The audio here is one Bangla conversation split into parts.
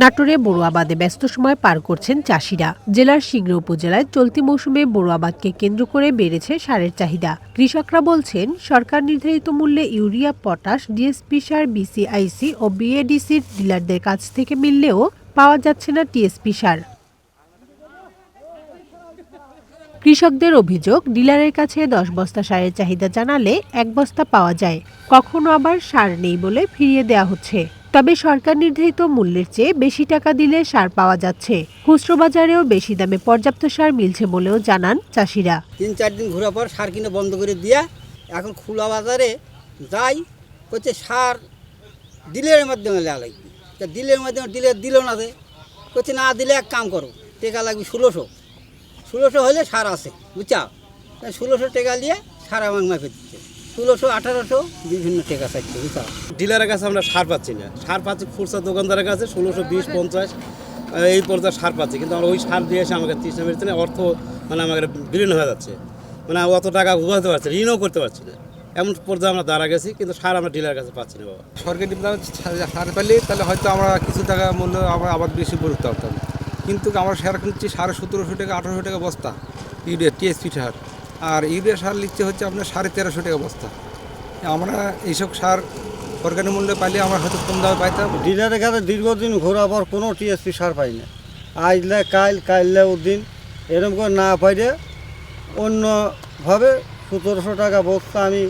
নাটোরে বোরো আবাদে ব্যস্ত সময় পার করছেন চাষিরা। জেলার সিংড়া উপজেলায় চলতি মৌসুমে বোরো আবাদকে কেন্দ্র করে বেড়েছে সারের চাহিদা। কৃষকরা বলছেন, সরকার নির্ধারিত মূল্যে ইউরিয়া, পটাশ, ডিএসপি সার বিসিআইসি ও বিএডিসির ডিলারদের কাছ থেকে মিললেও পাওয়া যাচ্ছে না টিএসপি সার। কৃষকদের অভিযোগ, ডিলারের কাছে 10 বস্তা সারের চাহিদা জানালে 1 বস্তা পাওয়া যায়, কখনো আবার সার নেই বলে ফিরিয়ে দেওয়া হচ্ছে। তবে সরকার নির্ধারিত মূল্যের চেয়ে বেশি টাকা দিলে সার পাওয়া যাচ্ছে। খুচরো বাজারেও বেশি দামে পর্যাপ্ত সার মিলছে বলেও জানান চাষিরা। 3-4 দিন ঘোরার পর সার কিনে বন্ধ করে দিয়া এখন খোলা বাজারে যাই হচ্ছে সার ডিলের মাধ্যমে নেওয়া লাগবে। তা ডিলের মাধ্যমে ডিলের দিল না, করছে না দিলে এক কাম করো, টাকা লাগবে 1600 হলে সার আছে, বুঝছা? 1600 টাকা দিয়ে সার আমার মাপে দিচ্ছে, 1600-1800 বিভিন্ন টাকা চাইছে, বুঝছা? ডিলারের কাছে আমরা সার পাচ্ছি না, সার পাচ্ছি খুচরা দোকানদারের কাছে 1620-50 এই পর্যায়ে সার পাচ্ছি, কিন্তু আমরা ওই সার দিয়ে এসে আমাকে 30 বেরোচ্ছে না, অর্থ মানে আমাদের বিলীন হয়ে যাচ্ছে, মানে অত টাকা উঠাতে পারছি না, ঋণও করতে পারছি না, এমন পর্যায়ে আমরা দাঁড়া গেছি, কিন্তু সার আমরা ডিলারের কাছে পাচ্ছি না। বাবা, সরকারি সার পেলে তাহলে হয়তো আমরা কিছু টাকা মূল্য আমরা আবার বেশি করতে পারতাম, কিন্তু আমরা সার কিনছি 1750 টাকা 1800 টাকা বস্তা ইউরিয়া টিএসপি সার, আর ইউরিয়া সার লিখছে হচ্ছে আপনার 1350 টাকা বস্তা। আমরা এইসব সার সরকারি মূল্যে পাইলে আমরা হয়তো কম দামে পাইতাম। ডিলারের কাছে দীর্ঘদিন ঘোরার পর কোনো টিএসপি সার পাই না, আজলে কাইলে ওদিন এরকম করে না পাইলে অন্যভাবে 1700 টাকা বস্তা আমি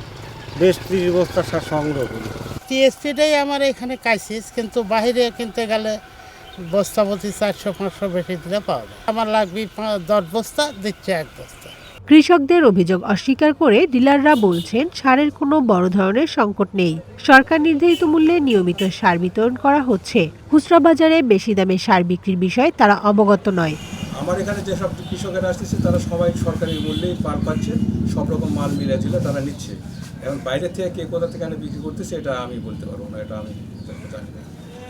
20-30 বস্তা সার সংগ্রহ করি। টিএসপিটাই আমার এখানে ক্রাইসিস, কিন্তু বাইরে কিনতে গেলে বস্তা প্রতি 400-500 বেশি দিলে পাওয়া যায়। আমার লাগবে 10 বস্তা, দিচ্ছে 1 বস্তা। কৃষকদের অভিযোগ অস্বীকার করে ডিলাররা বলছেন, সারের কোনো বড় ধরনের সংকট নেই। সরকার নির্ধারিত মূল্যে নিয়মিত সার বিতরণ করা হচ্ছে। খুচরা বাজারে বেশি দামে সার বিক্রির বিষয়ে তারা অবগত নয়। আমার এখানে যেসব কৃষকেরা আসতেছে তারা সবাই সরকারি মূল্যেই পার পাচ্ছে, সব রকম মাল মিলে ঝিলে তারা নিচ্ছে। এখন বাইরে থেকে কে কোথা থেকে বিক্রি করতেছে এটা আমি বলতে পারবো না, এটা আমি জানি না।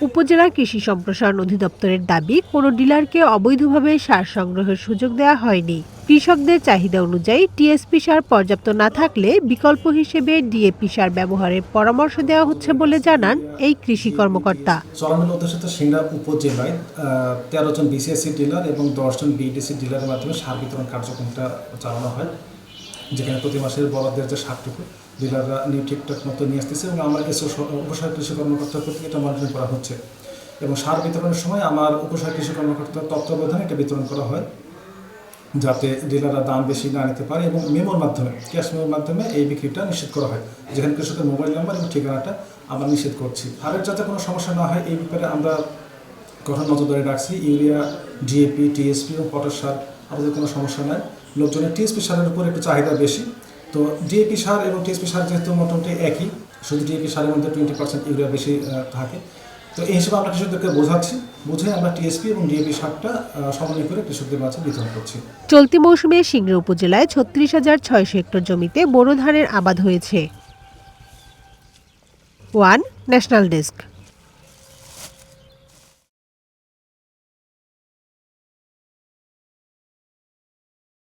উপজেলা কৃষি সম্প্রসারণ অধিদপ্তরের দাবি, কোনো ডিলারকে অবৈধভাবে সার সংগ্রহের সুযোগ দেওয়া হয়নি। কৃষকদের চাহিদা অনুযায়ী টিএসপি সার পর্যাপ্ত না থাকলে বিকল্প হিসেবে ডিএপি সার ব্যবহারের পরামর্শ দেওয়া হচ্ছে বলে জানান এই কৃষি কর্মকর্তা। চলমান উদ্দেশ্যে সিংড়া উপজেলায় 13 জন বিসিএসসি ডিলার এবং 10 জন বিডিসি ডিলারের মাধ্যমে সার বিতরণ কার্যক্রমটা চালানো হয়, যেখানে প্রতি মাসের বরাদ্দের যে সারটুকু ডিলাররা ঠিকঠাক মতো নিয়ে আসতেছে এবং আমার উপসহায়ক কৃষি কর্মকর্তার প্রতি এটা মনিটরিং করা হচ্ছে। এবং সার বিতরণের সময় আমার উপসহায়ক কৃষি কর্মকর্তার তত্ত্বাবধানে এটা বিতরণ করা হয়, যাতে ডিলাররা দাম বেশি না নিতে পারে, এবং মেমোর মাধ্যমে, ক্যাশ মেমোর মাধ্যমে এই বিক্রিটা নিশ্চিত করা হয়, যেখানে কৃষকের মোবাইল নাম্বার এবং ঠিকানাটা আমরা নিশ্চিত করছি। সারের যাতে কোনো সমস্যা না হয় এই ব্যাপারে আমরা কঠোর নজরদারি রাখছি। ইউরিয়া, ডিএপি, টিএসপি এবং পটাশ সার আমাদের কোনো সমস্যা নাই। লোকজনের টিএসপি সারের উপর একটু চাহিদা বেশি, তো ডিএপি সার এবং টিএসপি সার যেহেতু মোটামুটি একই, শুধু ডিএপি সারের মধ্যে 20% ইউরিয়া বেশি থাকে, তো এই হিসেবে আমরা কৃষকদেরকে বুঝে আমরা টিএসপি এবং ডিএপি সারটা সমন্বয় করে কৃষকদের মাঝে বিতরণ করছি। চলতি মৌসুমে সিংড়া উপজেলায় 36,600 হেক্টর জমিতে বোরো ধানের আবাদ হয়েছে। One national desk.